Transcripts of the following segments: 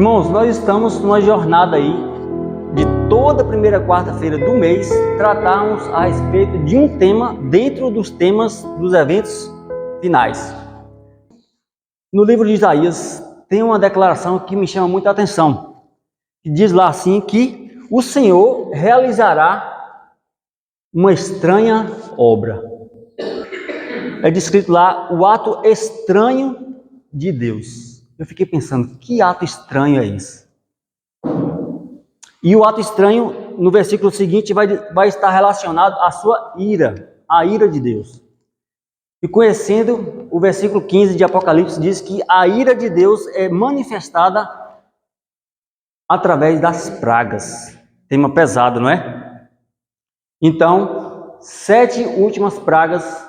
Irmãos, nós estamos numa jornada aí de toda primeira quarta-feira do mês tratarmos a respeito de um tema dentro dos temas dos eventos finais. No livro de Isaías tem uma declaração que me chama muita atenção, que diz lá assim que o Senhor realizará uma estranha obra. É descrito lá o ato estranho de Deus. Eu fiquei pensando, que ato estranho é esse? E o ato estranho, no versículo seguinte, vai estar relacionado à sua ira, a ira de Deus. E conhecendo o versículo 15 de Apocalipse, diz que a ira de Deus é manifestada através das pragas. Tema pesado, não é? Então, 7 últimas pragas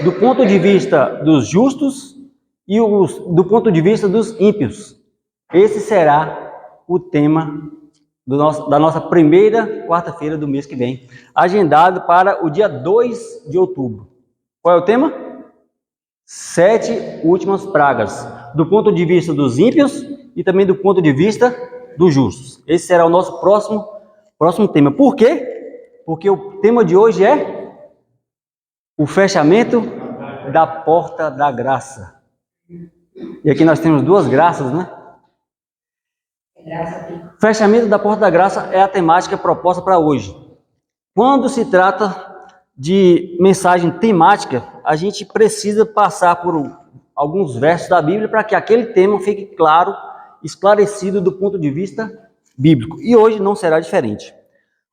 do ponto de vista dos justos e do ponto de vista dos ímpios. Esse será o tema da nossa primeira quarta-feira do mês que vem, agendado para o dia 2 de outubro. Qual é o tema? 7 últimas pragas, do ponto de vista dos ímpios e também do ponto de vista dos justos. Esse será o nosso próximo tema. Por quê? Porque o tema de hoje é o fechamento da porta da graça. E aqui nós temos duas graças, né? Fechamento da porta da graça é a temática proposta para hoje. Quando se trata de mensagem temática, a gente precisa passar por alguns versos da Bíblia para que aquele tema fique claro, esclarecido do ponto de vista bíblico. E hoje não será diferente.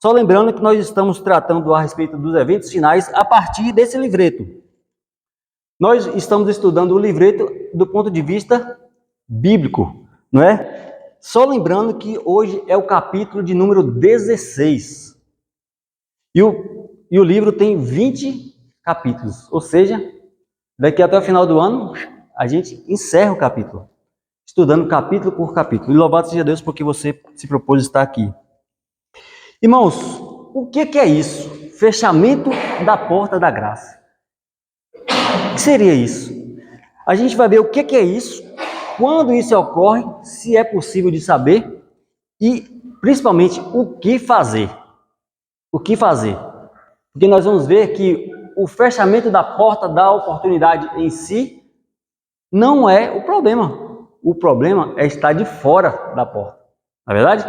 Só lembrando que nós estamos tratando a respeito dos eventos finais a partir desse livreto. Nós estamos estudando o livreto do ponto de vista bíblico, não é? Só lembrando que hoje é o capítulo de número 16. E o livro tem 20 capítulos. Ou seja, daqui até o final do ano, a gente encerra o capítulo. Estudando capítulo por capítulo. E louvado seja Deus porque você se propôs estar aqui. Irmãos, o que é isso? Fechamento da porta da graça. O que seria isso? A gente vai ver o que é isso, quando isso ocorre, se é possível de saber e, principalmente, o que fazer. O que fazer? Porque nós vamos ver que o fechamento da porta da oportunidade em si não é o problema. O problema é estar de fora da porta. Não é verdade?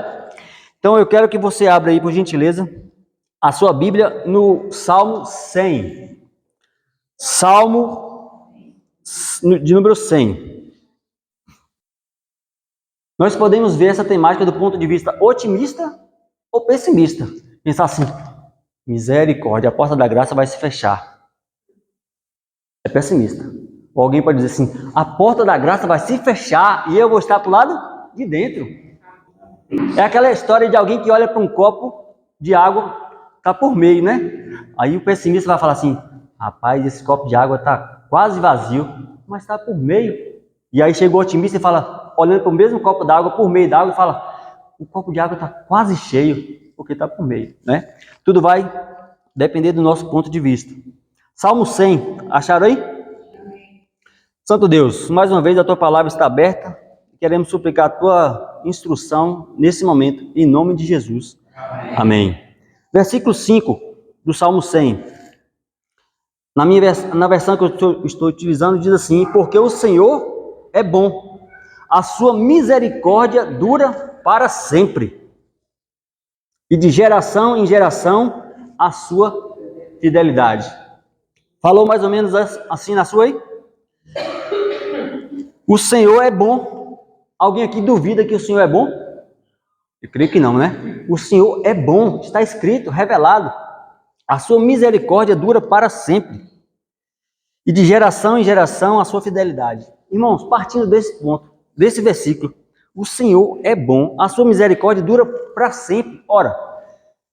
Então eu quero que você abra aí, por gentileza, a sua Bíblia no Salmo 100. Salmo de número 100. Nós podemos ver essa temática do ponto de vista otimista ou pessimista. Pensar assim, misericórdia, a porta da graça vai se fechar. É pessimista. Ou alguém pode dizer assim, a porta da graça vai se fechar e eu vou estar para o lado de dentro. É aquela história de alguém que olha para um copo de água, está por meio, né? Aí o pessimista vai falar assim, rapaz, esse copo de água está quase vazio, mas está por meio. E aí chega o otimista e fala, olhando para o mesmo copo d'água, por meio d'água, e fala, o copo de água está quase cheio, porque está por meio, né? Tudo vai depender do nosso ponto de vista. Salmo 100, acharam aí? Santo Deus, mais uma vez a tua palavra está aberta, queremos suplicar a tua instrução nesse momento, em nome de Jesus. Amém. Versículo 5 do Salmo 100. Na versão que eu estou utilizando, diz assim, porque o Senhor é bom, a sua misericórdia dura para sempre, e de geração em geração a sua fidelidade. Falou mais ou menos assim na sua aí? O Senhor é bom. Alguém aqui duvida que o Senhor é bom? Eu creio que não, né? O Senhor é bom, está escrito, revelado. A sua misericórdia dura para sempre. E de geração em geração a sua fidelidade. Irmãos, partindo desse ponto, desse versículo, o Senhor é bom, a sua misericórdia dura para sempre. Ora,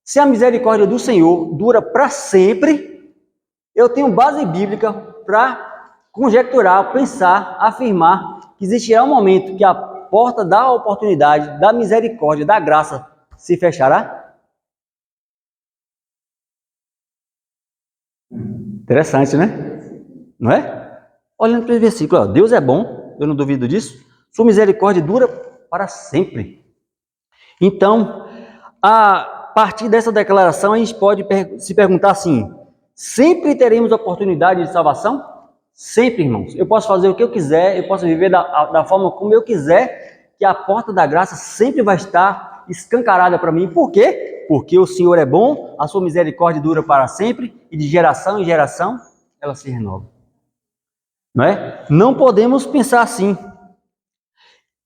se a misericórdia do Senhor dura para sempre, eu tenho base bíblica para conjecturar, pensar, afirmar que existirá um momento que a porta da oportunidade, da misericórdia, da graça se fechará? Interessante, né? Não é? Olhando para esse versículo, ó, Deus é bom, eu não duvido disso, sua misericórdia dura para sempre. Então, a partir dessa declaração, a gente pode se perguntar assim: sempre teremos oportunidade de salvação? Sempre, irmãos. Eu posso fazer o que eu quiser, eu posso viver da forma como eu quiser, que a porta da graça sempre vai estar escancarada para mim. Por quê? Porque o Senhor é bom, a sua misericórdia dura para sempre, e de geração em geração ela se renova. Não é? Não podemos pensar assim.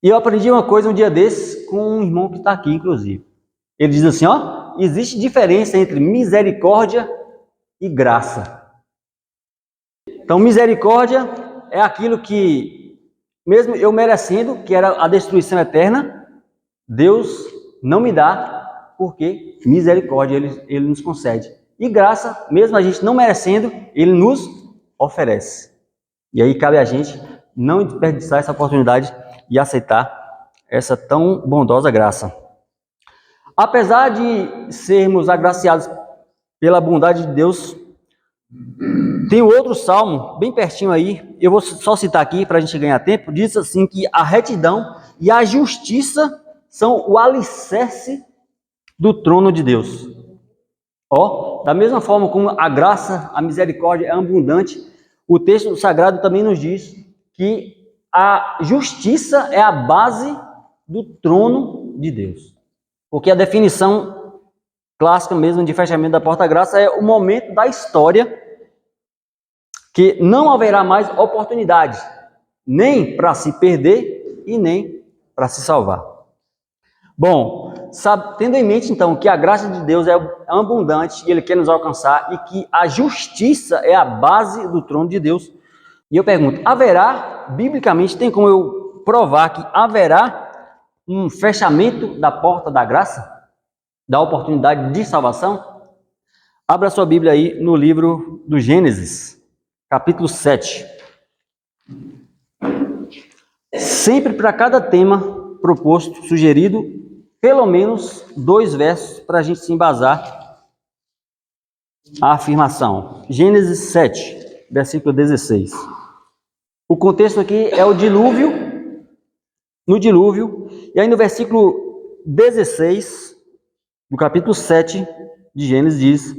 E eu aprendi uma coisa um dia desses com um irmão que está aqui, inclusive. Ele diz assim, ó, existe diferença entre misericórdia e graça. Então, misericórdia é aquilo que, mesmo eu merecendo, que era a destruição eterna, Deus não me dá, porque misericórdia ele nos concede. E graça, mesmo a gente não merecendo, Ele nos oferece. E aí cabe a gente não desperdiçar essa oportunidade e aceitar essa tão bondosa graça. Apesar de sermos agraciados pela bondade de Deus, tem outro salmo, bem pertinho aí, eu vou só citar aqui para a gente ganhar tempo, diz assim que a retidão e a justiça são o alicerce do trono de Deus. Ó, da mesma forma como a graça, a misericórdia é abundante, o texto sagrado também nos diz que a justiça é a base do trono de Deus. Porque a definição clássica mesmo de fechamento da porta-graça é o momento da história que não haverá mais oportunidade, nem para se perder e nem para se salvar. Bom, tendo em mente então que a graça de Deus é abundante e Ele quer nos alcançar e que a justiça é a base do trono de Deus, e eu pergunto, haverá, biblicamente, tem como eu provar que haverá um fechamento da porta da graça, da oportunidade de salvação? Abra sua Bíblia aí no livro do Gênesis, capítulo 7. Sempre para cada tema proposto, sugerido, pelo menos 2 versos para a gente se embasar a afirmação. Gênesis 7, versículo 16. O contexto aqui é o dilúvio, no dilúvio, e aí no versículo 16, do capítulo 7 de Gênesis diz,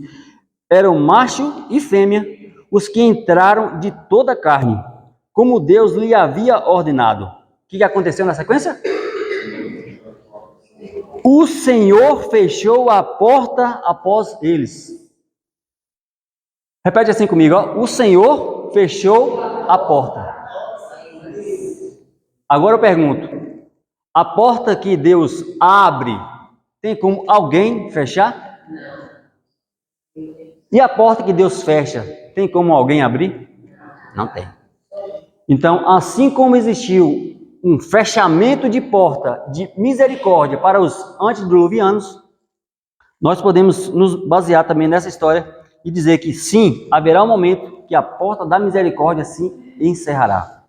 eram macho e fêmea os que entraram de toda a carne, como Deus lhe havia ordenado. O que aconteceu na sequência? O Senhor fechou a porta após eles. Repete assim comigo, ó. O Senhor fechou a porta. Agora eu pergunto, a porta que Deus abre, tem como alguém fechar? E a porta que Deus fecha, tem como alguém abrir? Não tem. Então, assim como existiu um fechamento de porta de misericórdia para os antediluvianos, nós podemos nos basear também nessa história e dizer que sim, haverá um momento que a porta da misericórdia se encerrará.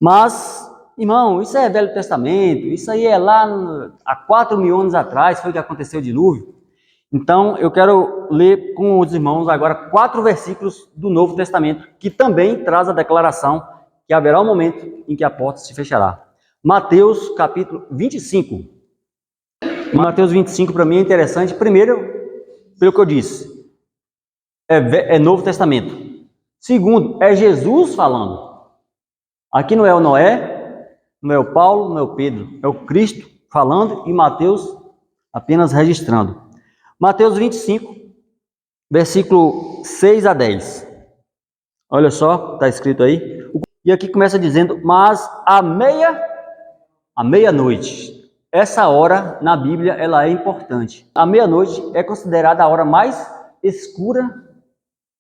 Mas, irmão, isso é Velho Testamento, isso aí é lá há 4.000 anos atrás, foi que aconteceu o dilúvio. Então, eu quero ler com os irmãos agora 4 versículos do Novo Testamento, que também traz a declaração que haverá um momento em que a porta se fechará. Mateus, capítulo 25. Mateus 25, para mim, é interessante. Primeiro, pelo que eu disse, é Novo Testamento. Segundo, é Jesus falando. Aqui não é o Noé, não é o Paulo, não é o Pedro, é o Cristo falando e Mateus apenas registrando. Mateus 25, versículo 6 a 10. Olha só, está escrito aí. E aqui começa dizendo, mas à meia-noite. Essa hora na Bíblia ela é importante. A meia-noite é considerada a hora mais escura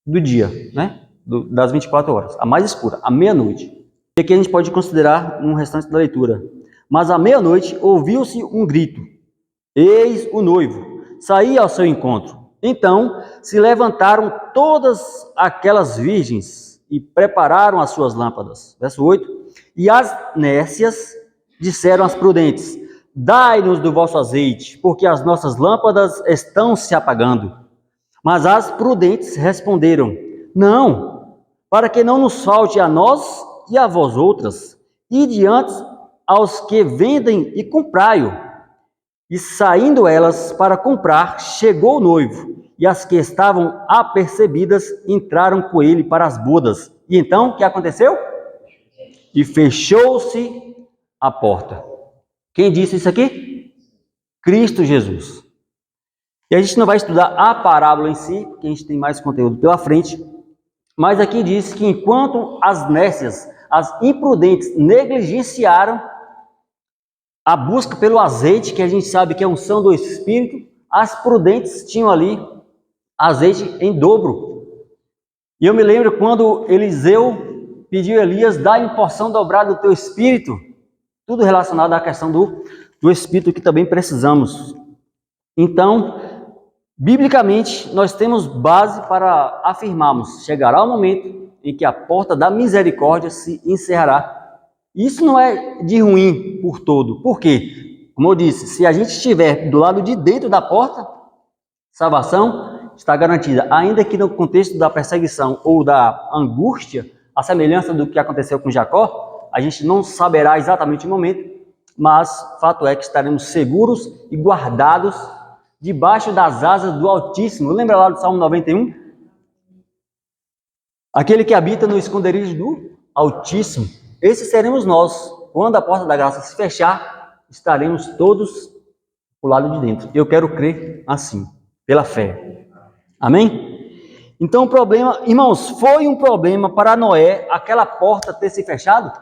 do dia, né? Das 24 horas. A mais escura, a meia-noite. E aqui a gente pode considerar no restante da leitura. Mas à meia-noite ouviu-se um grito. Eis o noivo, saía ao seu encontro. Então se levantaram todas aquelas virgens e prepararam as suas lâmpadas. Verso 8. E as nécias disseram às prudentes, dai-nos do vosso azeite, porque as nossas lâmpadas estão se apagando. Mas as prudentes responderam, não, para que não nos falte a nós e a vós outras, e diante aos que vendem e comprai-o. E saindo elas para comprar, chegou o noivo, e as que estavam apercebidas entraram com ele para as bodas. E então, o que aconteceu? E fechou-se a porta. Quem disse isso aqui? Cristo Jesus. E a gente não vai estudar a parábola em si, porque a gente tem mais conteúdo pela frente, mas aqui diz que enquanto as nécias, as imprudentes, negligenciaram a busca pelo azeite, que a gente sabe que é a unção do Espírito, as prudentes tinham ali azeite em dobro. E eu me lembro quando Eliseu pediu a Elias, dá-me porção dobrada do teu Espírito, tudo relacionado à questão do Espírito que também precisamos. Então, biblicamente, nós temos base para afirmarmos, chegará o momento em que a porta da misericórdia se encerrará. Isso não é de ruim por todo. Por quê? Como eu disse, se a gente estiver do lado de dentro da porta, salvação está garantida. Ainda que no contexto da perseguição ou da angústia, a semelhança do que aconteceu com Jacó, a gente não saberá exatamente o momento, mas fato é que estaremos seguros e guardados debaixo das asas do Altíssimo. Lembra lá do Salmo 91? Aquele que habita no esconderijo do Altíssimo. Esses seremos nós. Quando a porta da graça se fechar, estaremos todos do lado de dentro. Eu quero crer assim, pela fé. Amém? Então o problema, irmãos, foi um problema para Noé aquela porta ter se fechado?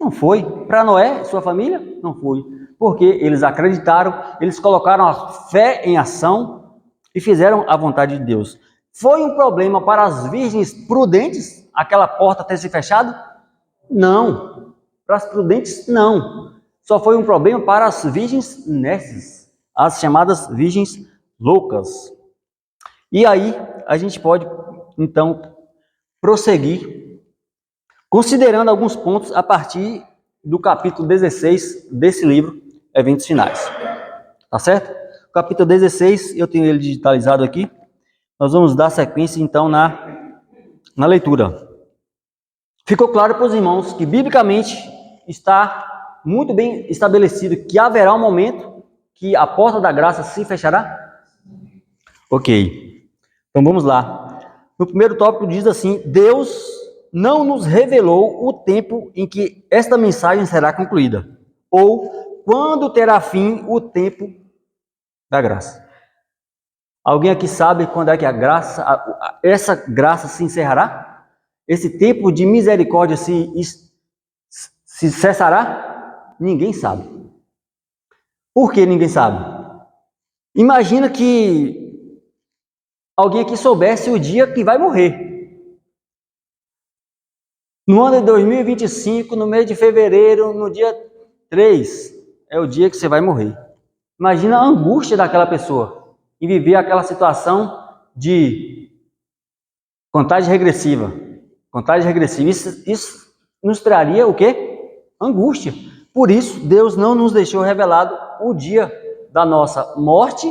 Não foi. Para Noé e sua família? Não foi. Porque eles acreditaram, eles colocaram a fé em ação e fizeram a vontade de Deus. Foi um problema para as virgens prudentes aquela porta ter se fechado? Não. Para as prudentes, não. Só foi um problema para as virgens nécias, as chamadas virgens loucas. E aí a gente pode, então, prosseguir, considerando alguns pontos a partir do capítulo 16 desse livro, Eventos Finais. Tá certo? O capítulo 16, eu tenho ele digitalizado aqui. Nós vamos dar sequência, então, na leitura. Ficou claro para os irmãos que, biblicamente, está muito bem estabelecido que haverá um momento que a porta da graça se fechará? Ok. Então, vamos lá. No primeiro tópico diz assim: Deus não nos revelou o tempo em que esta mensagem será concluída, ou quando terá fim o tempo da graça. Alguém aqui sabe quando é que essa graça se encerrará? Esse tempo de misericórdia se cessará? Ninguém sabe. Por que ninguém sabe? Imagina que alguém aqui soubesse o dia que vai morrer. No ano de 2025, no mês de fevereiro, no dia 3, é o dia que você vai morrer. Imagina a angústia daquela pessoa em viver aquela situação de contagem regressiva. Contagem regressiva. Isso nos traria o quê? Angústia. Por isso, Deus não nos deixou revelado o dia da nossa morte.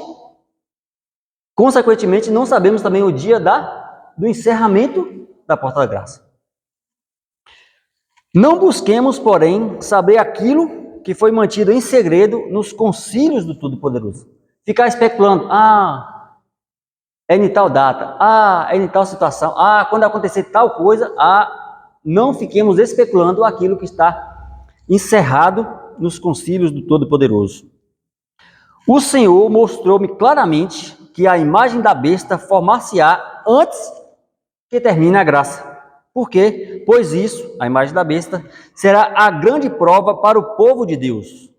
Consequentemente, não sabemos também o dia do encerramento da porta da graça. Não busquemos, porém, saber aquilo que foi mantido em segredo nos concílios do Todo-Poderoso. Ficar especulando, é em tal data, é em tal situação, quando acontecer tal coisa, não fiquemos especulando aquilo que está encerrado nos concílios do Todo-Poderoso. O Senhor mostrou-me claramente que a imagem da besta formar-se-á antes que termine a graça. Por quê? Pois isso, a imagem da besta, será a grande prova para o povo de Deus,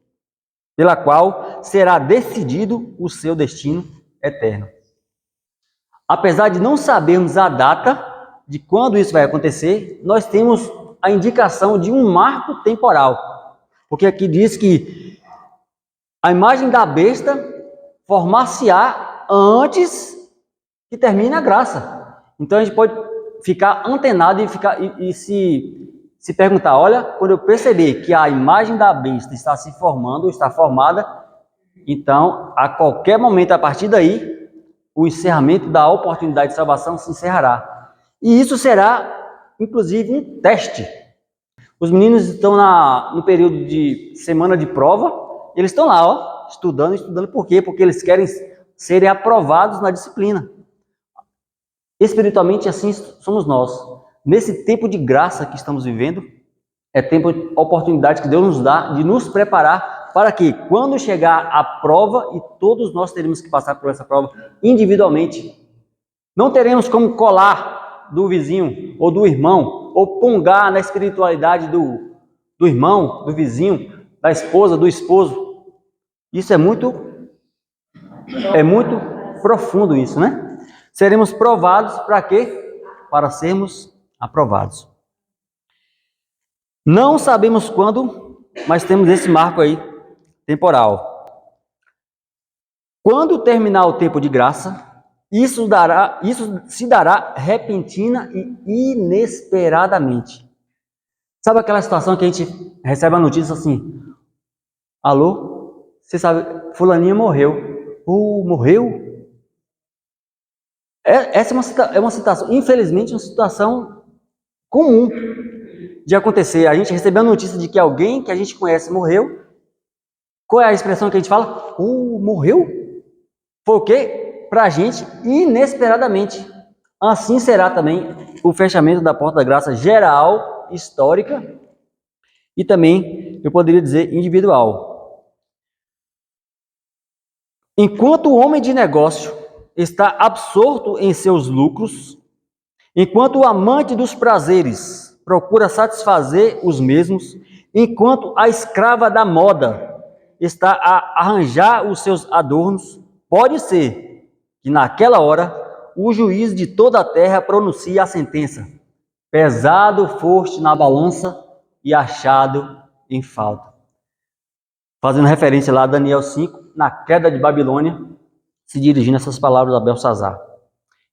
pela qual será decidido o seu destino eterno. Apesar de não sabermos a data de quando isso vai acontecer, nós temos a indicação de um marco temporal. Porque aqui diz que a imagem da besta formar-se-á antes que termine a graça. Então a gente pode ficar antenado e se perguntar, olha, quando eu perceber que a imagem da besta está se formando, ou está formada, então a qualquer momento a partir daí, o encerramento da oportunidade de salvação se encerrará. E isso será, inclusive, um teste. Os meninos estão no período de semana de prova, eles estão lá, ó, estudando. Por quê? Porque eles querem serem aprovados na disciplina. Espiritualmente, assim somos nós. Nesse tempo de graça que estamos vivendo, é tempo de oportunidade que Deus nos dá de nos preparar para que, quando chegar a prova, e todos nós teremos que passar por essa prova individualmente, não teremos como colar do vizinho ou do irmão, ou pongar na espiritualidade do irmão, do vizinho, da esposa, do esposo. Isso é muito profundo isso, né? Seremos provados para quê? Para sermos aprovados. Não sabemos quando, mas temos esse marco aí, temporal. Quando terminar o tempo de graça, isso se dará repentina e inesperadamente. Sabe aquela situação que a gente recebe a notícia assim: alô, você sabe, fulaninha morreu. Morreu? Essa é uma situação, infelizmente, uma situação comum de acontecer. A gente recebeu a notícia de que alguém que a gente conhece morreu. Qual é a expressão que a gente fala? Morreu? Foi o quê? Para a gente, inesperadamente. Assim será também o fechamento da porta da graça geral, histórica, e também, eu poderia dizer, individual. Enquanto o homem de negócio está absorto em seus lucros, enquanto o amante dos prazeres procura satisfazer os mesmos, enquanto a escrava da moda está a arranjar os seus adornos, pode ser que naquela hora o juiz de toda a terra pronuncie a sentença: pesado foste na balança e achado em falta. Fazendo referência lá a Daniel 5, na queda de Babilônia, se dirigindo a essas palavras a Belsazar.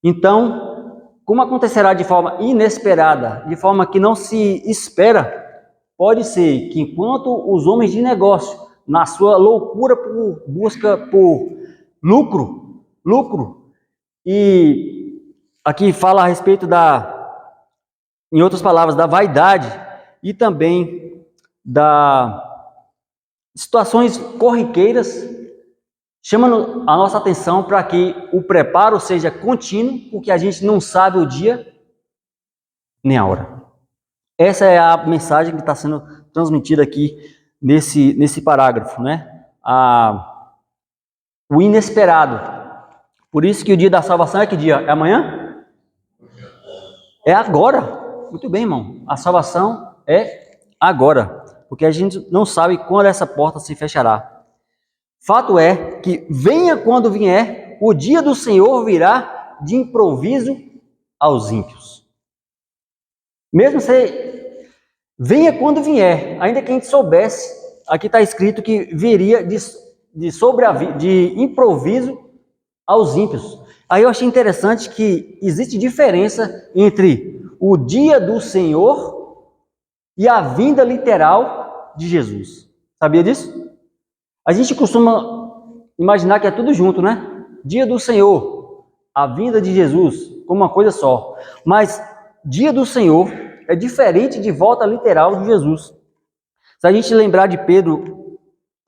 Então, como acontecerá de forma inesperada, de forma que não se espera, pode ser que enquanto os homens de negócio, na sua loucura por busca por lucro, e aqui fala a respeito em outras palavras, da vaidade e também da situações corriqueiras, chama a nossa atenção para que o preparo seja contínuo, porque a gente não sabe o dia nem a hora. Essa é a mensagem que está sendo transmitida aqui nesse parágrafo, né? O inesperado. Por isso que o dia da salvação é que dia? É amanhã? É agora. Muito bem, irmão. A salvação é agora, porque a gente não sabe quando essa porta se fechará. Fato é que, venha quando vier, o dia do Senhor virá de improviso aos ímpios. Mesmo se venha quando vier, ainda que a gente soubesse, aqui está escrito que viria de improviso aos ímpios. Aí eu achei interessante que existe diferença entre o dia do Senhor e a vinda literal de Jesus. Sabia disso? A gente costuma imaginar que é tudo junto, né? Dia do Senhor, a vinda de Jesus, como uma coisa só. Mas dia do Senhor é diferente de volta literal de Jesus. Se a gente lembrar de Pedro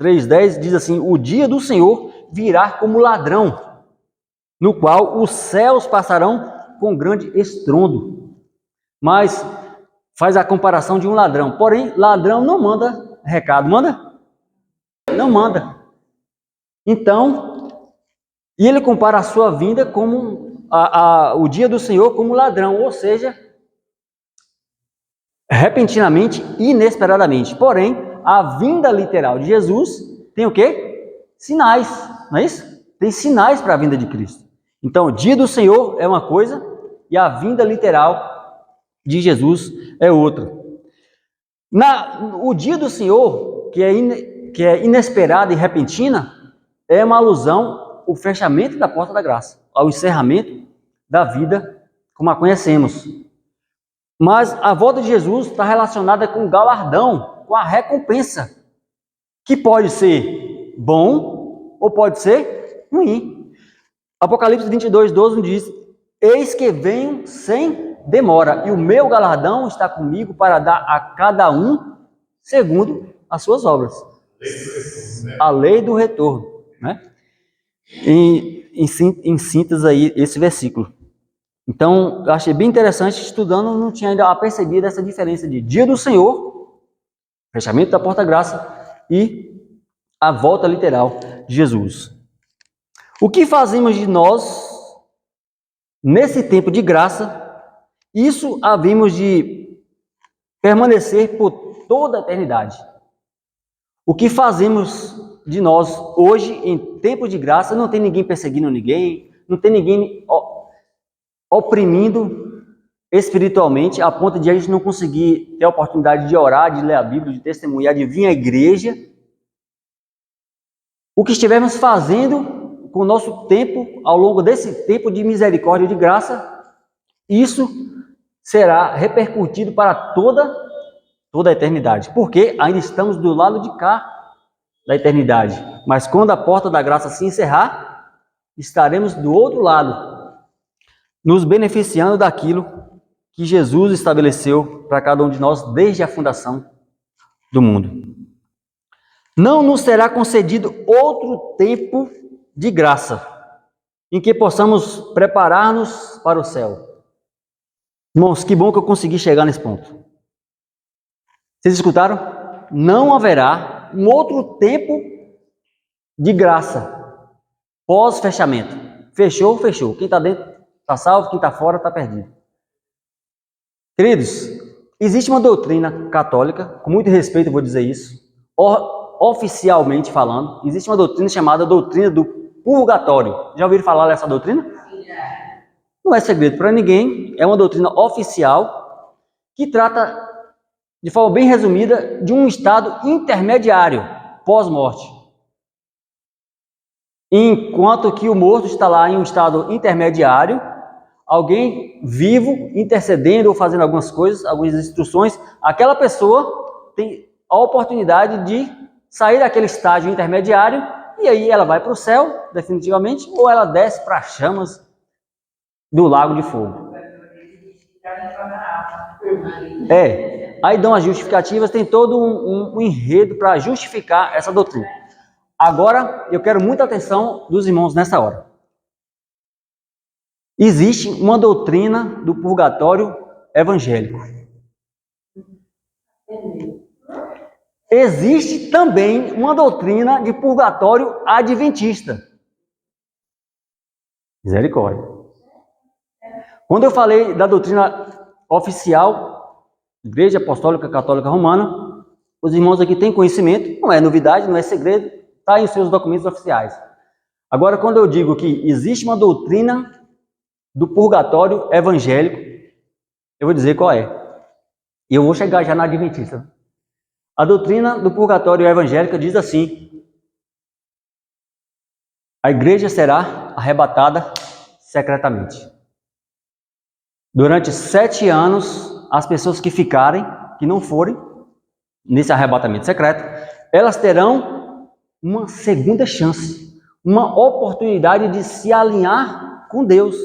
3,10, diz assim: o dia do Senhor virá como ladrão, no qual os céus passarão com grande estrondo. Mas faz a comparação de um ladrão. Porém, ladrão não manda recado, manda? Não manda. Então, e ele compara a sua vinda como o dia do Senhor como ladrão, ou seja, repentinamente, inesperadamente. Porém, a vinda literal de Jesus tem o quê? Sinais, não é isso? Tem sinais para a vinda de Cristo. Então, o dia do Senhor é uma coisa e a vinda literal de Jesus é outra. O dia do Senhor, que é inesperada e repentina, é uma alusão ao fechamento da porta da graça, ao encerramento da vida como a conhecemos. Mas a volta de Jesus está relacionada com o galardão, com a recompensa, que pode ser bom ou pode ser ruim. Apocalipse 22:12 diz: eis que venho sem demora, e o meu galardão está comigo para dar a cada um segundo as suas obras. A lei do retorno, né? Em síntese aí, esse versículo. Então, eu achei bem interessante, estudando, não tinha ainda percebido essa diferença de dia do Senhor, fechamento da porta-graça, e a volta literal de Jesus. O que fazemos de nós, nesse tempo de graça, isso havemos de permanecer por toda a eternidade. O que fazemos de nós hoje, em tempo de graça, não tem ninguém perseguindo ninguém, não tem ninguém oprimindo espiritualmente, a ponto de a gente não conseguir ter a oportunidade de orar, de ler a Bíblia, de testemunhar, de vir à igreja. O que estivermos fazendo com o nosso tempo, ao longo desse tempo de misericórdia e de graça, isso será repercutido para toda a eternidade, porque ainda estamos do lado de cá da eternidade. Mas quando a porta da graça se encerrar, estaremos do outro lado, nos beneficiando daquilo que Jesus estabeleceu para cada um de nós desde a fundação do mundo. Não nos será concedido outro tempo de graça em que possamos preparar-nos para o céu. Irmãos, que bom que eu consegui chegar nesse ponto. Vocês escutaram? Não haverá um outro tempo de graça pós-fechamento. Fechou, fechou. Quem está dentro está salvo, quem está fora está perdido. Queridos, existe uma doutrina católica, com muito respeito eu vou dizer isso, oficialmente falando, existe uma doutrina chamada doutrina do purgatório. Já ouviram falar dessa doutrina? Não é segredo para ninguém, é uma doutrina oficial que trata, de forma bem resumida, de um estado intermediário, pós-morte. Enquanto que o morto está lá em um estado intermediário, alguém vivo, intercedendo ou fazendo algumas coisas, algumas instruções, aquela pessoa tem a oportunidade de sair daquele estágio intermediário e aí ela vai para o céu, definitivamente, ou ela desce para as chamas do lago de fogo. Aí dão as justificativas, tem todo um enredo para justificar essa doutrina. Agora, eu quero muita atenção dos irmãos nessa hora. Existe uma doutrina do purgatório evangélico. Existe também uma doutrina de purgatório adventista. Misericórdia. Quando eu falei da doutrina oficial, Igreja Apostólica Católica Romana, os irmãos aqui têm conhecimento, não é novidade, não é segredo, está em seus documentos oficiais. Agora, quando eu digo que existe uma doutrina do purgatório evangélico, eu vou dizer qual é. E eu vou chegar já na adventista. A doutrina do purgatório evangélico diz assim: a igreja será arrebatada secretamente. Durante 7 anos, as pessoas que ficarem, que não forem nesse arrebatamento secreto, elas terão uma segunda chance, uma oportunidade de se alinhar com Deus.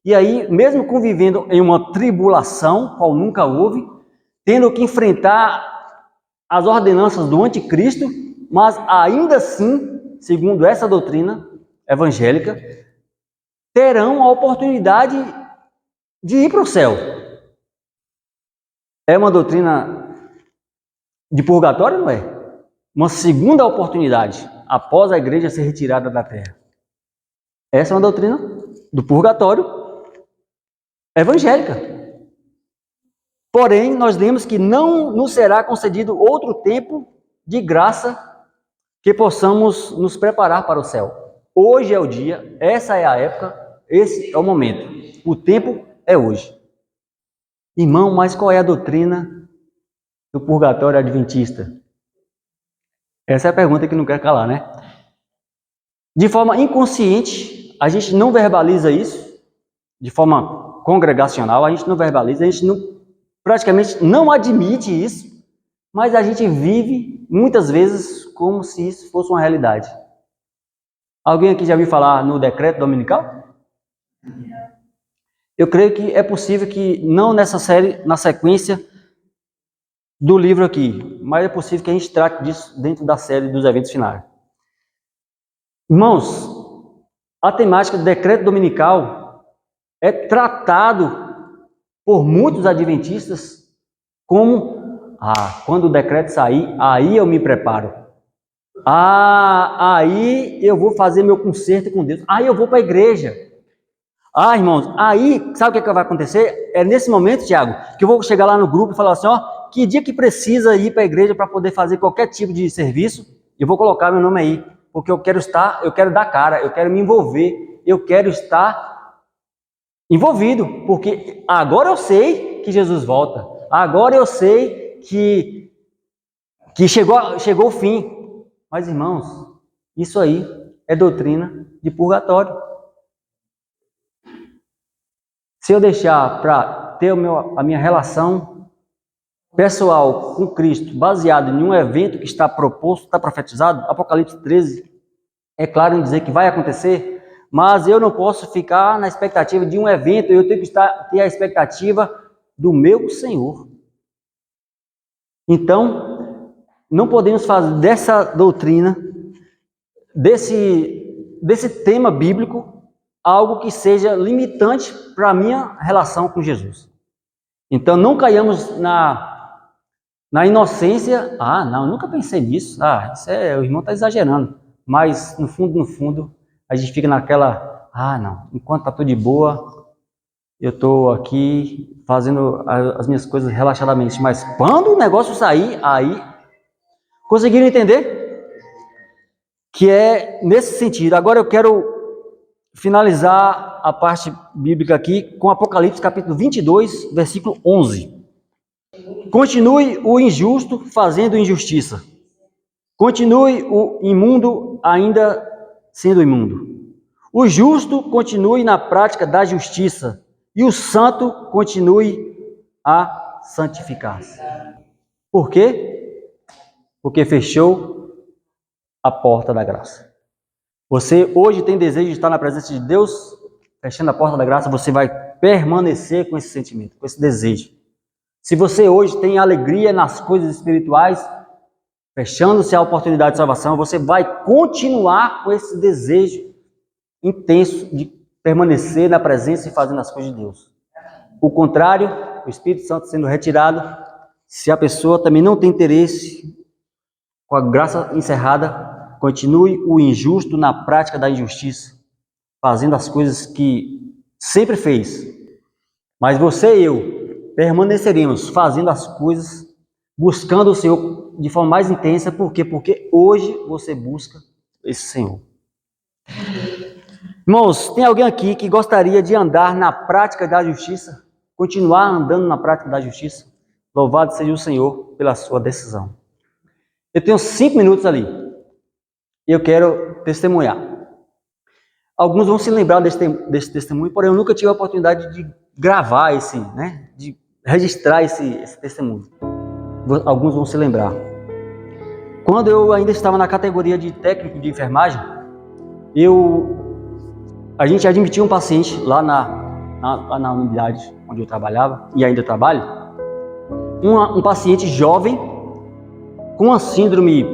E aí, mesmo convivendo em uma tribulação, qual nunca houve, tendo que enfrentar as ordenanças do anticristo, mas ainda assim, segundo essa doutrina evangélica, terão a oportunidade de ir para o céu. É uma doutrina de purgatório, não é? Uma segunda oportunidade após a igreja ser retirada da terra. Essa é uma doutrina do purgatório evangélica. Porém, nós lemos que não nos será concedido outro tempo de graça que possamos nos preparar para o céu. Hoje é o dia, essa é a época, esse é o momento. O tempo é hoje. Irmão, mas qual é a doutrina do purgatório adventista? Essa é a pergunta que não quer calar, né? De forma inconsciente, a gente não verbaliza isso, de forma congregacional, a gente não verbaliza, a gente praticamente não admite isso, mas a gente vive muitas vezes como se isso fosse uma realidade. Alguém aqui já ouviu falar no decreto dominical? eu creio que é possível que, não nessa série, na sequência do livro aqui, mas é possível que a gente trate disso dentro da série dos eventos finais. Irmãos, a temática do decreto dominical é tratado por muitos adventistas como: quando o decreto sair, aí eu me preparo. Aí eu vou fazer meu concerto com Deus. Aí eu vou para a igreja. Irmãos, aí, sabe o que vai acontecer? É nesse momento, Tiago, que eu vou chegar lá no grupo e falar assim, que dia que precisa ir para a igreja para poder fazer qualquer tipo de serviço, eu vou colocar meu nome aí, porque eu quero dar cara, eu quero me envolver, eu quero estar envolvido, porque agora eu sei que Jesus volta, agora eu sei que chegou o fim. Mas, irmãos, isso aí é doutrina de purgatório. Se eu deixar para ter a minha relação pessoal com Cristo baseado em um evento que está proposto, está profetizado, Apocalipse 13 é claro em dizer que vai acontecer, mas eu não posso ficar na expectativa de um evento, eu tenho que ter a expectativa do meu Senhor. Então, não podemos fazer dessa doutrina, desse tema bíblico, algo que seja limitante para a minha relação com Jesus. Então, não caiamos na inocência. Não, eu nunca pensei nisso. O irmão está exagerando. Mas, no fundo, a gente fica naquela, não, enquanto está tudo de boa, eu estou aqui fazendo as minhas coisas relaxadamente. Mas quando o negócio sair, aí... Conseguiram entender? Que é nesse sentido. Agora eu quero finalizar a parte bíblica aqui com Apocalipse capítulo 22, versículo 11. Continue o injusto fazendo injustiça. Continue o imundo ainda sendo imundo. O justo continue na prática da justiça. E o santo continue a santificar-se. Por quê? Porque fechou a porta da graça. Você hoje tem desejo de estar na presença de Deus, fechando a porta da graça, você vai permanecer com esse sentimento, com esse desejo. Se você hoje tem alegria nas coisas espirituais, fechando-se a oportunidade de salvação, você vai continuar com esse desejo intenso de permanecer na presença e fazendo as coisas de Deus. O contrário, o Espírito Santo sendo retirado, se a pessoa também não tem interesse, com a graça encerrada, continue o injusto na prática da injustiça, fazendo as coisas que sempre fez. Mas você e eu permaneceremos fazendo as coisas, buscando o Senhor de forma mais intensa. Por quê? Porque hoje você busca esse Senhor. Irmãos, tem alguém aqui que gostaria de andar na prática da justiça? Continuar andando na prática da justiça? Louvado seja o Senhor pela sua decisão. Eu tenho 5 minutos ali. E eu quero testemunhar. Alguns vão se lembrar desse testemunho, porém eu nunca tive a oportunidade de gravar de registrar esse testemunho. Alguns vão se lembrar. Quando eu ainda estava na categoria de técnico de enfermagem, a gente admitiu um paciente lá na unidade onde eu trabalhava, e ainda trabalho, um paciente jovem, com uma síndrome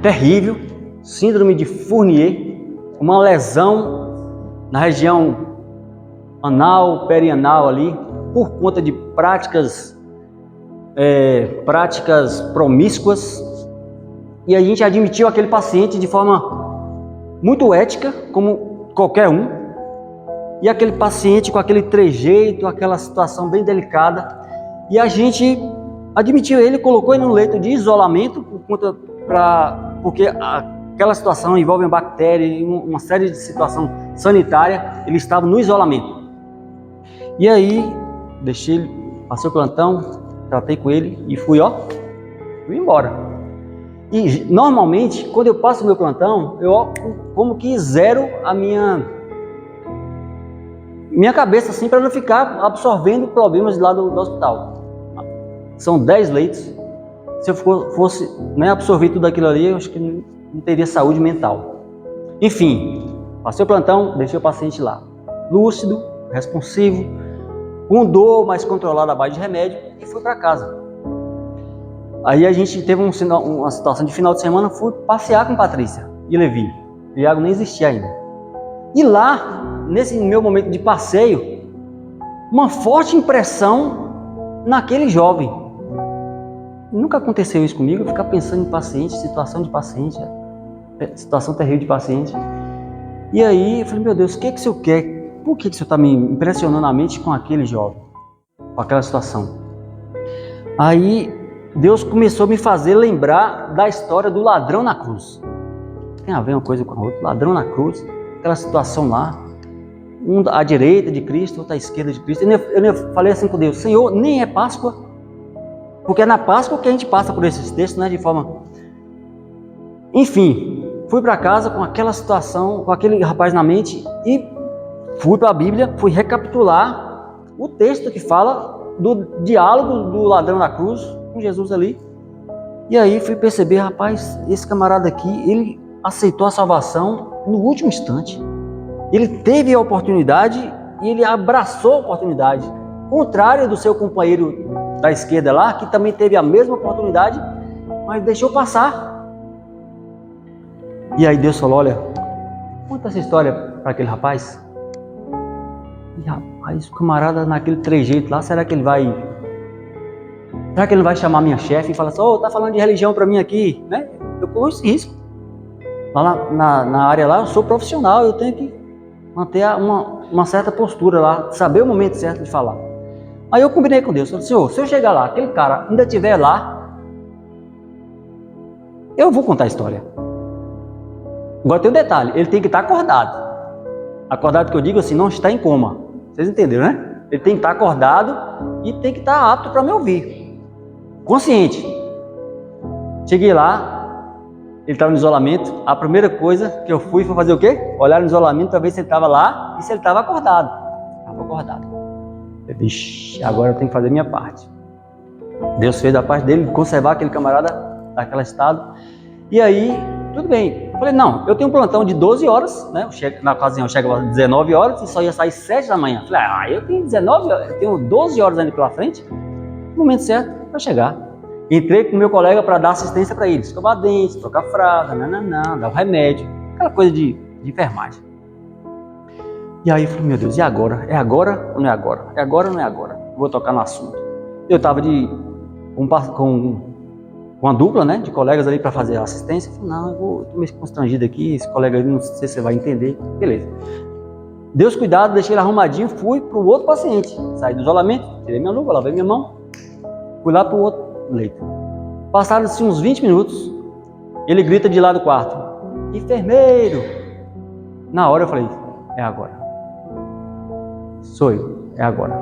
terrível, síndrome de Fournier, uma lesão na região anal, perianal ali, por conta de práticas promíscuas. E a gente admitiu aquele paciente de forma muito ética, como qualquer um. E aquele paciente com aquele trejeito, aquela situação bem delicada. E a gente admitiu ele, colocou ele no leito de isolamento, porque aquela situação envolve bactéria e uma série de situação sanitária. Ele estava no isolamento. E aí, deixei ele, passei o plantão, tratei com ele e fui embora. E normalmente, quando eu passo o meu plantão, eu como que zero a minha cabeça assim, para não ficar absorvendo problemas lá do hospital. São 10 leitos. Se eu fosse absorver tudo aquilo ali, eu acho que não teria saúde mental. Enfim, passei o plantão, deixei o paciente lá, lúcido, responsivo, com dor, mas controlado à base de remédio, e fui para casa. Aí a gente teve uma situação de final de semana, fui passear com Patrícia e Levi. O Iago nem existia ainda. E lá, nesse meu momento de passeio, uma forte impressão naquele jovem. Nunca aconteceu isso comigo, eu ficar pensando em paciente, situação de paciente, situação terrível de paciente. E aí eu falei, meu Deus, o que o senhor quer? Por que o senhor está me impressionando a mente com aquele jovem? Com aquela situação? Aí Deus começou a me fazer lembrar da história do ladrão na cruz. Tem a ver uma coisa com a outra. Ladrão na cruz, aquela situação lá. Um à direita de Cristo, outro à esquerda de Cristo. Eu falei assim com Deus, Senhor, nem é Páscoa. Porque é na Páscoa que a gente passa por esses textos, né? De forma... Enfim, fui para casa com aquela situação, com aquele rapaz na mente e fui para a Bíblia, fui recapitular o texto que fala do diálogo do ladrão na cruz com Jesus ali. E aí fui perceber, rapaz, esse camarada aqui, ele aceitou a salvação no último instante. Ele teve a oportunidade e ele abraçou a oportunidade. Contrário do seu companheiro da esquerda lá, que também teve a mesma oportunidade, mas deixou passar. E aí Deus falou, olha, conta essa história para aquele rapaz. E rapaz, o camarada naquele trejeito lá, será que ele vai chamar minha chefe e falar assim, tá falando de religião para mim aqui, né? Eu corro esse risco. Lá na área lá, eu sou profissional, eu tenho que manter uma certa postura lá, saber o momento certo de falar. Aí eu combinei com Deus, falei, Senhor, se eu chegar lá, aquele cara ainda estiver lá, eu vou contar a história. Agora tem um detalhe, ele tem que estar acordado. Acordado que eu digo assim, não está em coma. Vocês entenderam, né? Ele tem que estar acordado e tem que estar apto para me ouvir. Consciente. Cheguei lá, ele estava no isolamento. A primeira coisa que eu fui foi fazer o quê? Olhar no isolamento para ver se ele estava lá e se ele estava acordado. Estava acordado. Eu disse, agora eu tenho que fazer a minha parte. Deus fez a parte dele, conservar aquele camarada naquele estado. E aí, tudo bem. Eu falei, não, eu tenho um plantão de 12 horas, né? Na ocasião eu chego às 19 horas e só ia sair 7 da manhã. Eu falei, eu tenho 19 horas, eu tenho 12 horas ainda pela frente. No momento certo, vai chegar. Entrei com o meu colega para dar assistência para eles. Escovar dentes, trocar fralda, dar o remédio. Aquela coisa de enfermagem. E aí eu falei, meu Deus, e agora? É agora ou não é agora? É agora ou não é agora? Vou tocar no assunto. Eu estava com uma dupla, né, de colegas ali para fazer a assistência. Eu falei, não, eu estou meio constrangido aqui, esse colega aí, não sei se você vai entender. Beleza. Deus cuidado, deixei ele arrumadinho, fui para o outro paciente. Saí do isolamento, tirei minha luva, lavei minha mão, fui lá para o outro leito. Passaram-se uns 20 minutos, ele grita de lá do quarto, enfermeiro! Na hora eu falei, é agora. Sou eu, é agora.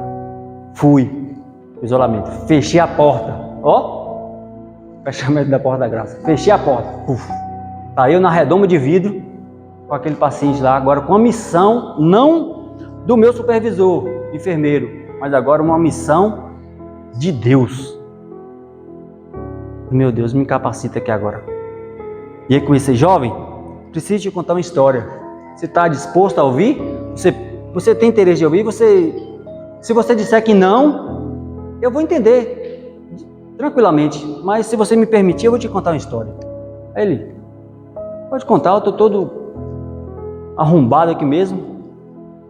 Fui, isolamento, fechei a porta, fechamento da porta da graça, fechei a porta, saiu na redoma de vidro com aquele paciente lá, agora com a missão, não do meu supervisor, enfermeiro, mas agora uma missão de Deus. Meu Deus, me capacita aqui agora. E aí comecei, jovem, preciso te contar uma história. Você está disposto a ouvir? Você tem interesse de ouvir? Se você disser que não, eu vou entender tranquilamente. Mas se você me permitir, eu vou te contar uma história. Aí ele, pode contar, eu estou todo arrombado aqui mesmo,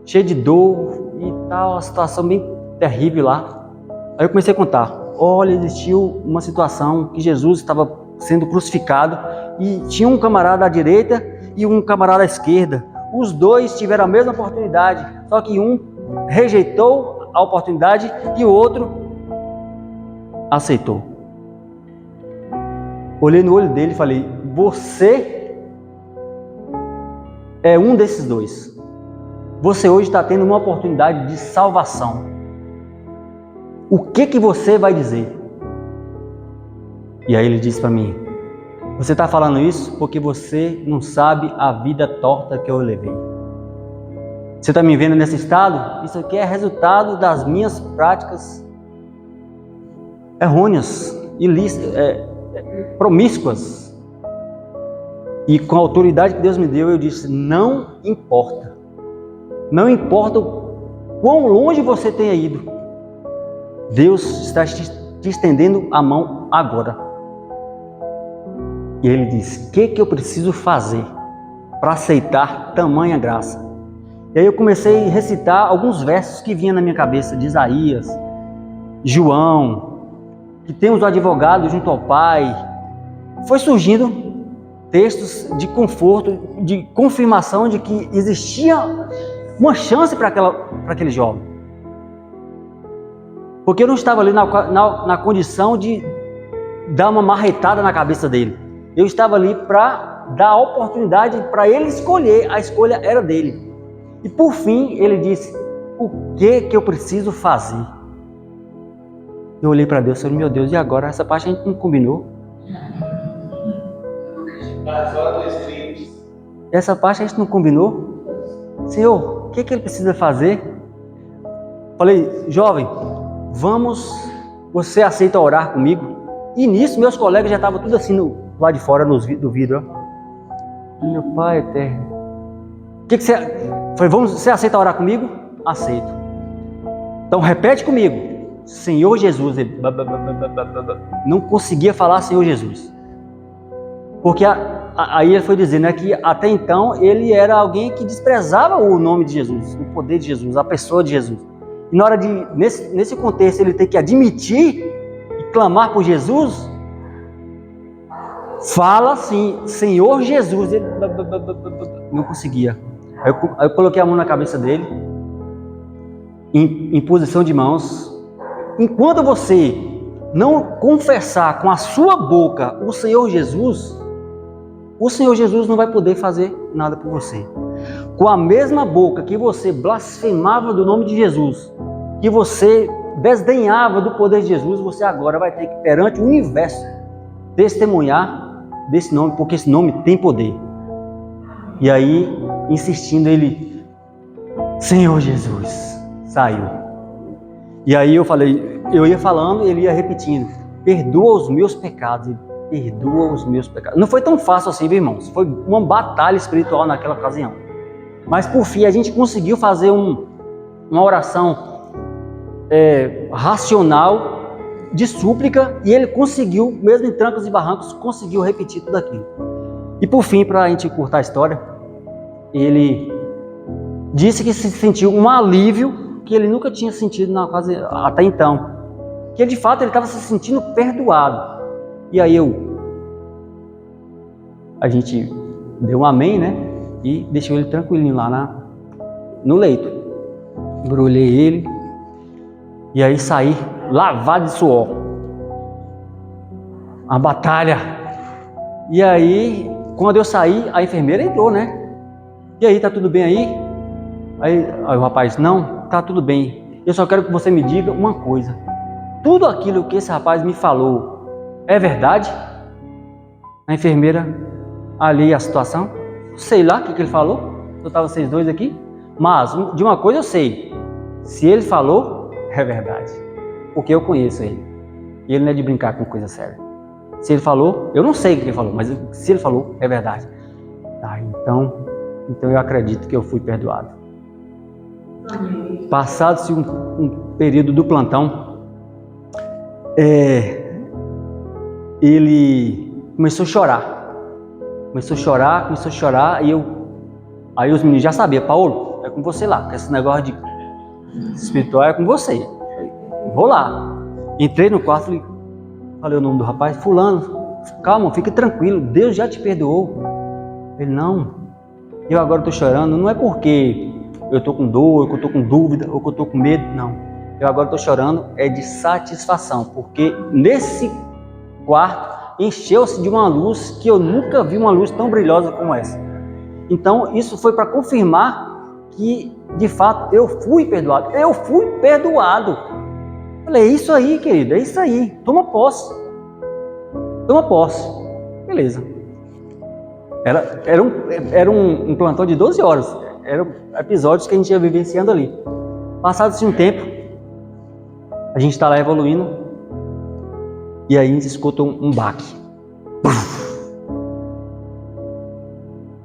cheio de dor e tal, uma situação bem terrível lá. Aí eu comecei a contar. Olha, existiu uma situação que Jesus estava sendo crucificado e tinha um camarada à direita e um camarada à esquerda. Os dois tiveram a mesma oportunidade, só que um rejeitou a oportunidade e o outro aceitou. Olhei no olho dele e falei, você é um desses dois. Você hoje está tendo uma oportunidade de salvação. O que você vai dizer? E aí ele disse para mim, você está falando isso porque você não sabe a vida torta que eu levei. Você está me vendo nesse estado? Isso aqui é resultado das minhas práticas errôneas, promíscuas. E com a autoridade que Deus me deu, eu disse, não importa. Não importa quão longe você tenha ido, Deus está te estendendo a mão agora. E ele diz: o que eu preciso fazer para aceitar tamanha graça? E aí eu comecei a recitar alguns versos que vinham na minha cabeça, de Isaías, João, que temos o advogado junto ao Pai. Foi surgindo textos de conforto, de confirmação de que existia uma chance para aquele jovem. Porque eu não estava ali na condição de dar uma marretada na cabeça dele. Eu estava ali para dar a oportunidade para ele escolher. A escolha era dele. E por fim, ele disse: o que eu preciso fazer? Eu olhei para Deus e falei: meu Deus, e agora? Essa parte a gente não combinou. Essa parte a gente não combinou. Senhor, o que ele precisa fazer? Falei: jovem, você aceita orar comigo? E nisso meus colegas já estavam tudo assim lá de fora do vidro. Meu Pai eterno. O que você... Falei: você aceita orar comigo? Aceito. Então repete comigo: Senhor Jesus. Ele não conseguia falar Senhor Jesus. Porque aí ele foi dizer, né, que até então ele era alguém que desprezava o nome de Jesus, o poder de Jesus, a pessoa de Jesus. E na hora de, nesse contexto, ele ter que admitir e clamar por Jesus, fala assim: Senhor Jesus. Ele não conseguia. Aí eu coloquei a mão na cabeça dele, em posição de mãos. Enquanto você não confessar com a sua boca o Senhor Jesus não vai poder fazer nada por você. Com a mesma boca que você blasfemava do nome de Jesus, que você desdenhava do poder de Jesus, você agora vai ter que, perante o universo, testemunhar desse nome, porque esse nome tem poder. E aí, insistindo, ele: Senhor Jesus, saiu. E aí eu falei, eu ia falando e ele ia repetindo: perdoa os meus pecados, perdoa os meus pecados. Não foi tão fácil assim, viu, irmãos? Foi uma batalha espiritual naquela ocasião. Mas por fim a gente conseguiu fazer uma oração racional, de súplica, e ele conseguiu, mesmo em trancos e barrancos, conseguiu repetir tudo aquilo. E por fim, para a gente encurtar a história, ele disse que se sentiu um alívio que ele nunca tinha sentido até então. Que de fato ele estava se sentindo perdoado. E aí a gente deu um amém, né? E deixou ele tranquilinho lá no leito. Embrulhei ele. E aí saí lavado de suor. Uma batalha. E aí, quando eu saí, a enfermeira entrou, né? E aí, tá tudo bem aí? Aí o rapaz: não, tá tudo bem. Eu só quero que você me diga uma coisa. Tudo aquilo que esse rapaz me falou é verdade? A enfermeira: ali a situação. Sei lá o que ele falou. Eu estava vocês dois aqui. Mas de uma coisa eu sei: se ele falou, é verdade. Porque eu conheço ele. E ele não é de brincar com coisa séria. Se ele falou, eu não sei o que ele falou, mas se ele falou, é verdade. Então eu acredito que eu fui perdoado. Passado-se um período do plantão, ele começou a chorar. Começou a chorar, e aí os meninos já sabiam: Paulo, é com você lá, que esse negócio de espiritual é com você. Vou lá. Entrei no quarto e falei o nome do rapaz: fulano, calma, fica tranquilo, Deus já te perdoou. Ele: não, eu agora estou chorando, não é porque eu estou com dor, ou que eu estou com dúvida, ou que eu estou com medo, não. Eu agora estou chorando de satisfação, porque nesse quarto encheu-se de uma luz que eu nunca vi, uma luz tão brilhosa como essa. Então isso foi para confirmar que de fato eu fui perdoado. Eu fui perdoado. Falei: é isso aí, querido, é isso aí. Toma posse. Toma posse. Beleza. Era um plantão de 12 horas. Eram episódios que a gente ia vivenciando ali. Passado-se um tempo, a gente está lá evoluindo, e aí a gente escuta um baque.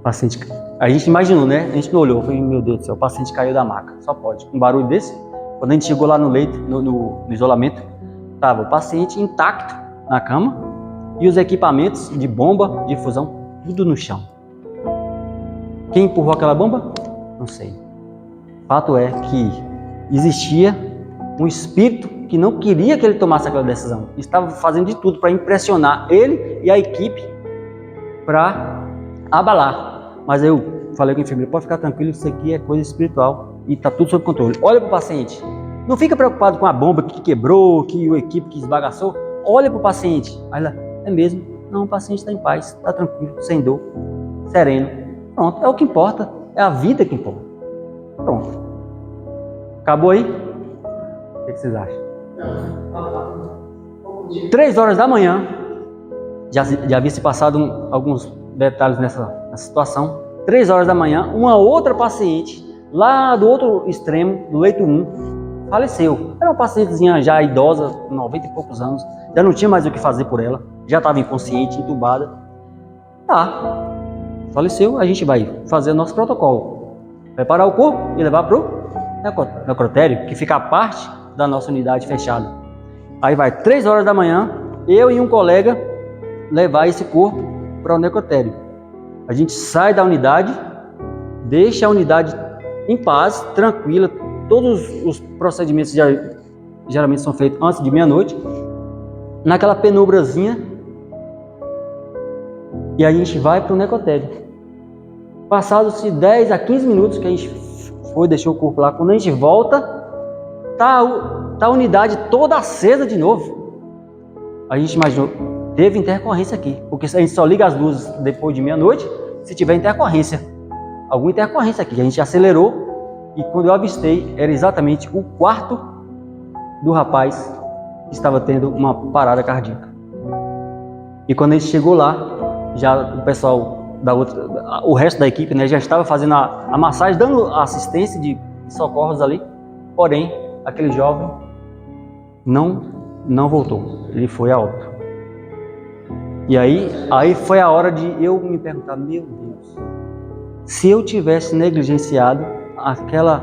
Paciente, a gente imaginou, né? A gente não olhou, foi, meu Deus do céu, o paciente caiu da maca, só pode. Um barulho desse, quando a gente chegou lá no leito, no isolamento, estava o paciente intacto na cama e os equipamentos de bomba, de infusão, tudo no chão. Quem empurrou aquela bomba? Não sei. Fato é que existia um espírito que não queria que ele tomasse aquela decisão. Estava fazendo de tudo para impressionar ele e a equipe para abalar. Mas eu falei com o enfermeiro, pode ficar tranquilo, isso aqui é coisa espiritual e está tudo sob controle. Olha para o paciente. Não fica preocupado com a bomba que quebrou, que a equipe que esbagaçou. Olha para o paciente. Aí ela, é mesmo? Não, o paciente está em paz, está tranquilo, sem dor, sereno. Pronto, é o que importa. É a vida que importa. Pronto. Acabou aí? O que vocês acham? 3 horas da manhã, já havia se passado alguns detalhes nessa situação. 3 horas da manhã, uma outra paciente, lá do outro extremo, do leito 1, faleceu. Era uma pacientezinha já idosa, 90 e poucos anos, já não tinha mais o que fazer por ela, já estava inconsciente, entubada. Tá, faleceu, a gente vai fazer o nosso protocolo. Preparar o corpo e levar para o necrotério, que fica a parte da nossa unidade fechada. Aí vai 3 horas da manhã, eu e um colega levar esse corpo para o necrotério. A gente sai da unidade, deixa a unidade em paz, tranquila. Todos os procedimentos geralmente são feitos antes de meia-noite, naquela penumbrazinha, e a gente vai para o necrotério. Passados-se 10 a 15 minutos que a gente foi, deixou o corpo lá, quando a gente volta, tá a unidade toda acesa de novo. A gente imaginou, teve intercorrência aqui, porque a gente só liga as luzes depois de meia-noite se tiver intercorrência, alguma intercorrência aqui. A gente acelerou e quando eu avistei, era exatamente o quarto do rapaz que estava tendo uma parada cardíaca. E quando a gente chegou lá, já o pessoal o resto da equipe, né, já estava fazendo a massagem, dando assistência de socorros ali, porém, aquele jovem não voltou, ele foi a óbito. E aí foi a hora de eu me perguntar, meu Deus, se eu tivesse negligenciado aquela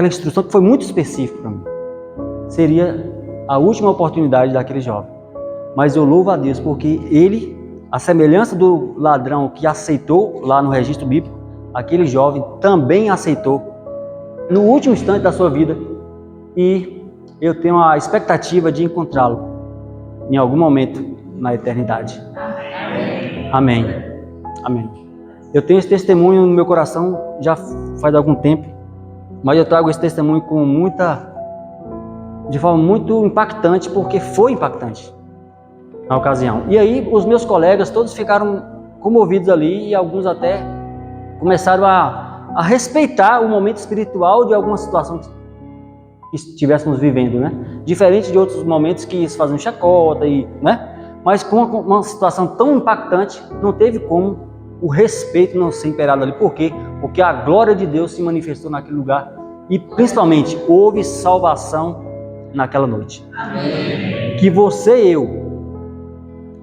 instrução que foi muito específica para mim, seria a última oportunidade daquele jovem. Mas eu louvo a Deus porque ele, a semelhança do ladrão que aceitou lá no registro bíblico, aquele jovem também aceitou no último instante da sua vida, e eu tenho a expectativa de encontrá-lo em algum momento na eternidade. Amém. Amém. Eu tenho esse testemunho no meu coração já faz algum tempo, mas eu trago esse testemunho de forma muito impactante, porque foi impactante na ocasião. E aí os meus colegas todos ficaram comovidos ali e alguns até começaram a respeitar o momento espiritual de alguma situação que estivéssemos vivendo, né? Diferente de outros momentos que se fazem chacota, né? Mas com uma situação tão impactante, não teve como o respeito não ser imperado ali. Por quê? Porque a glória de Deus se manifestou naquele lugar e principalmente houve salvação naquela noite. Amém. Que você e eu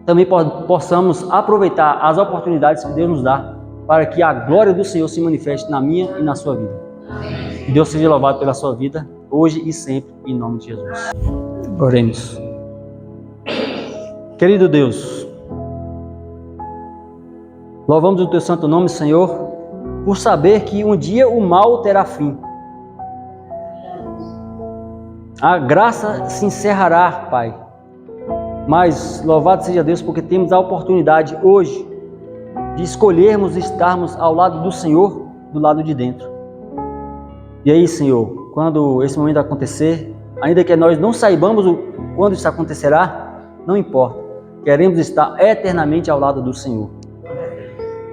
também possamos aproveitar as oportunidades que Deus nos dá para que a glória do Senhor se manifeste na minha e na sua vida. Amém. Que Deus seja louvado pela sua vida, hoje e sempre, em nome de Jesus. Oremos. Querido Deus, louvamos o teu santo nome, Senhor, por saber que um dia o mal terá fim. A graça se encerrará, Pai. Mas louvado seja Deus porque temos a oportunidade hoje de escolhermos estarmos ao lado do Senhor, do lado de dentro. E aí, Senhor, quando esse momento acontecer, ainda que nós não saibamos quando isso acontecerá, não importa. Queremos estar eternamente ao lado do Senhor.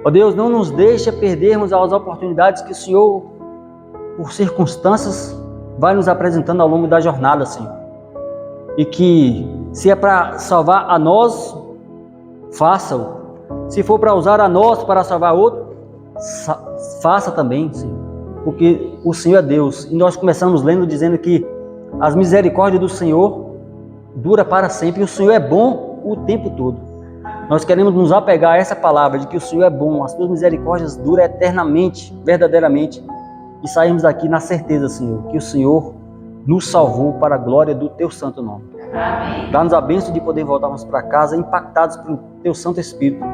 Ó Deus, não nos deixa perdermos as oportunidades que o Senhor, por circunstâncias, vai nos apresentando ao longo da jornada, Senhor. E que, se é para salvar a nós, faça-o. Se for para usar a nós para salvar outro, faça também, Senhor. Porque o Senhor é Deus. E nós começamos lendo dizendo que as misericórdias do Senhor dura para sempre. E o Senhor é bom o tempo todo. Nós queremos nos apegar a essa palavra de que o Senhor é bom, as tuas misericórdias duram eternamente, verdadeiramente. E saímos daqui na certeza, Senhor, que o Senhor nos salvou para a glória do teu santo nome. Dá-nos a bênção de poder voltarmos para casa impactados pelo teu Santo Espírito.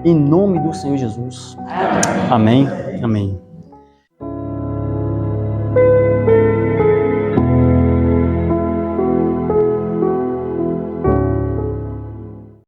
Em nome do Senhor Jesus. Amém. Amém.